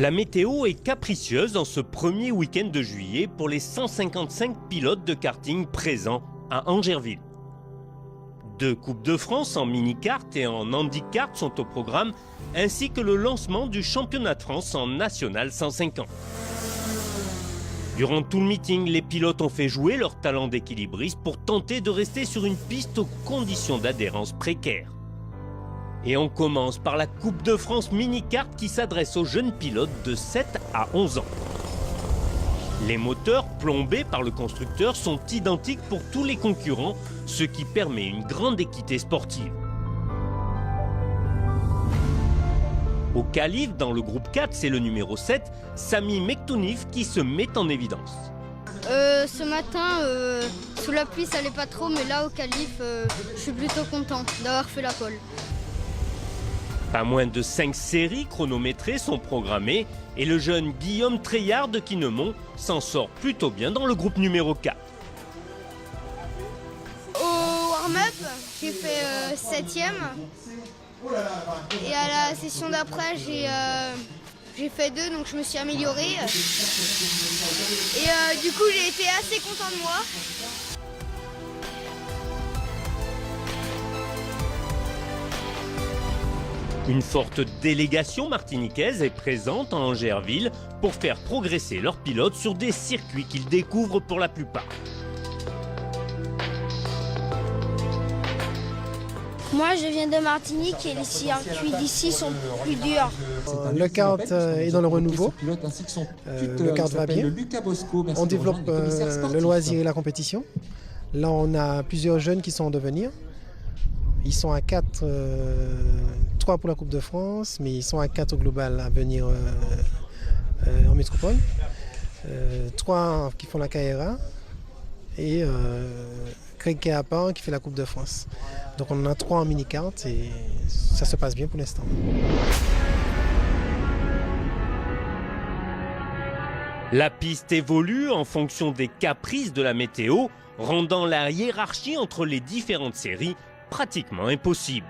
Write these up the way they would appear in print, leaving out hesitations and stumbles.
La météo est capricieuse en ce premier week-end de juillet pour les 155 pilotes de karting présents à Angerville. 2 Coupes de France en mini-kart et en handi-kart sont au programme, ainsi que le lancement du championnat de France en national 150. Durant tout le meeting, les pilotes ont fait jouer leur talent d'équilibriste pour tenter de rester sur une piste aux conditions d'adhérence précaires. Et on commence par la Coupe de France mini-kart qui s'adresse aux jeunes pilotes de 7 à 11 ans. Les moteurs plombés par le constructeur sont identiques pour tous les concurrents, ce qui permet une grande équité sportive. Au qualif, dans le groupe 4, c'est le numéro 7, Sami Mektounif qui se met en évidence. Ce matin, sous la pluie, ça allait pas trop, mais là, au qualif, je suis plutôt content d'avoir fait la pole. Pas moins de 5 séries chronométrées sont programmées et le jeune Guillaume Treillard de Quinemont s'en sort plutôt bien dans le groupe numéro 4. Au warm-up, j'ai fait 7e. Et à la session d'après, j'ai fait 2, donc je me suis améliorée. Et du coup, j'ai été assez content de moi. Une forte délégation martiniquaise est présente en Angerville pour faire progresser leurs pilotes sur des circuits qu'ils découvrent pour la plupart. Moi, je viens de Martinique et les circuits d'ici sont plus durs. Le kart est dans le renouveau. Le kart va bien. On développe le loisir et la compétition. Là, on a plusieurs jeunes qui sont en devenir. Ils sont à 4, 3 pour la Coupe de France, mais ils sont à 4 au global à venir en métropole. 3 qui font la KRA et Craig Kéapan qui fait la Coupe de France. Donc on en a 3 en mini-kart et ça se passe bien pour l'instant. La piste évolue en fonction des caprices de la météo, rendant la hiérarchie entre les différentes séries pratiquement impossible.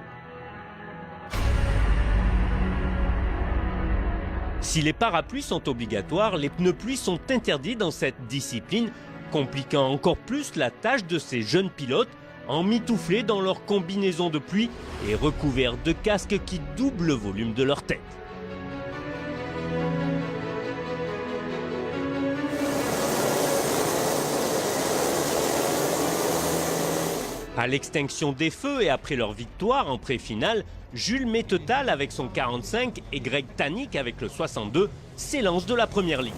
Si les parapluies sont obligatoires, les pneus pluie sont interdits dans cette discipline, compliquant encore plus la tâche de ces jeunes pilotes, emmitouflés dans leur combinaison de pluie et recouverts de casques qui doublent le volume de leur tête. À l'extinction des feux et après leur victoire en pré-finale, Jules Mettetal avec son 45 et Greg Tanik avec le 62 s'élancent de la première ligne.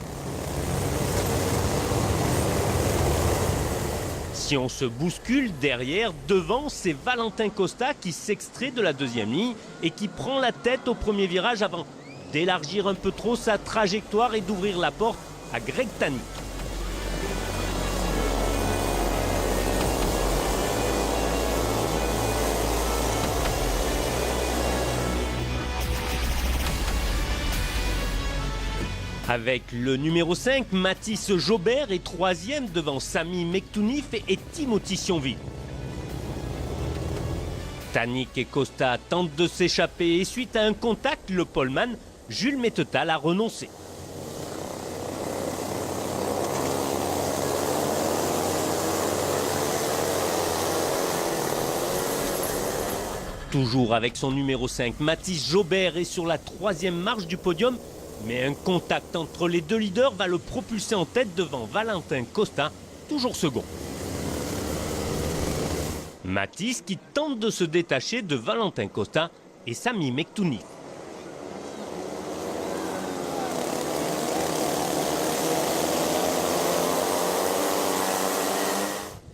Si on se bouscule derrière, devant, c'est Valentin Costa qui s'extrait de la deuxième ligne et qui prend la tête au premier virage avant d'élargir un peu trop sa trajectoire et d'ouvrir la porte à Greg Tanik. Avec le numéro 5, Mathis Jobert est 3e devant Sami Mektounif et Timothy Sionville. Tanik et Costa tentent de s'échapper et suite à un contact, le poleman Jules Mettetal a renoncé. Toujours avec son numéro 5, Mathis Jobert est sur la 3e marche du podium. Mais un contact entre les deux leaders va le propulser en tête devant Valentin Costa, toujours second. Mathis qui tente de se détacher de Valentin Costa et Sami Mektounif.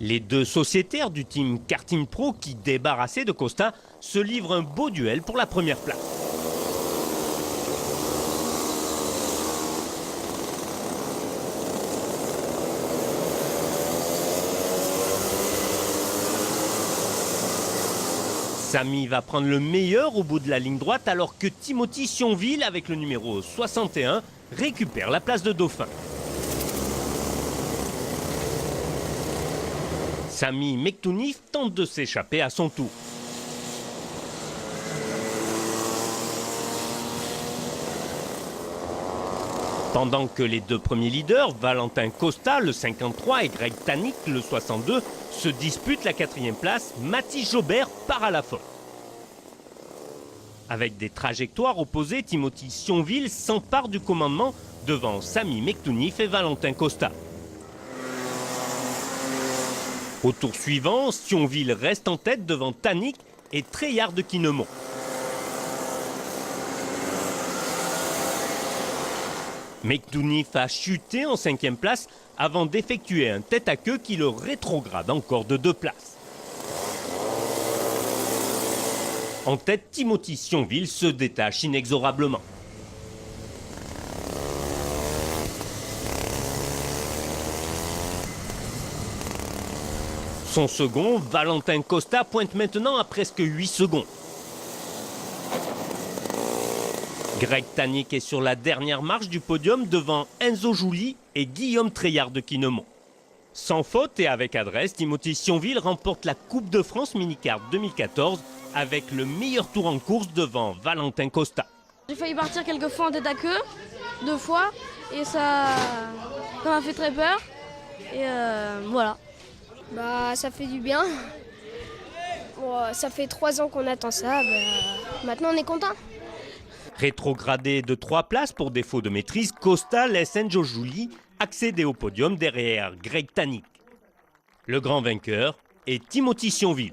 Les deux sociétaires du team Karting Pro qui, débarrassés de Costa, se livrent un beau duel pour la première place. Sami va prendre le meilleur au bout de la ligne droite alors que Timothy Sionville avec le numéro 61 récupère la place de dauphin. Sami Mektounif tente de s'échapper à son tour. Pendant que les deux premiers leaders, Valentin Costa, le 53, et Greg Tanik, le 62, se disputent la 4e place, Mathis Jobert part à la faute. Avec des trajectoires opposées, Timothy Sionville s'empare du commandement devant Sami Mektounif et Valentin Costa. Au tour suivant, Sionville reste en tête devant Tanik et Treillard de Quinemont. Mektounif a chuté en 5e place avant d'effectuer un tête-à-queue qui le rétrograde encore de 2 places. En tête, Timothy Sionville se détache inexorablement. Son second, Valentin Costa, pointe maintenant à presque 8 secondes. Greg Tanik est sur la dernière marche du podium devant Enzo Jouli et Guillaume Treillard de Quinemont. Sans faute et avec adresse, Timothy Sionville remporte la Coupe de France Minicar 2014 avec le meilleur tour en course devant Valentin Costa. J'ai failli partir quelques fois en tête à queue, 2 fois, et ça m'a fait très peur. Et voilà. Bah, ça fait du bien. Bon, ça fait 3 ans qu'on attend ça. Maintenant, on est content. Rétrogradé de 3 places pour défaut de maîtrise, Costa laisse Enzo Jouli accéder au podium derrière Greg Tanik. Le grand vainqueur est Timothy Sionville.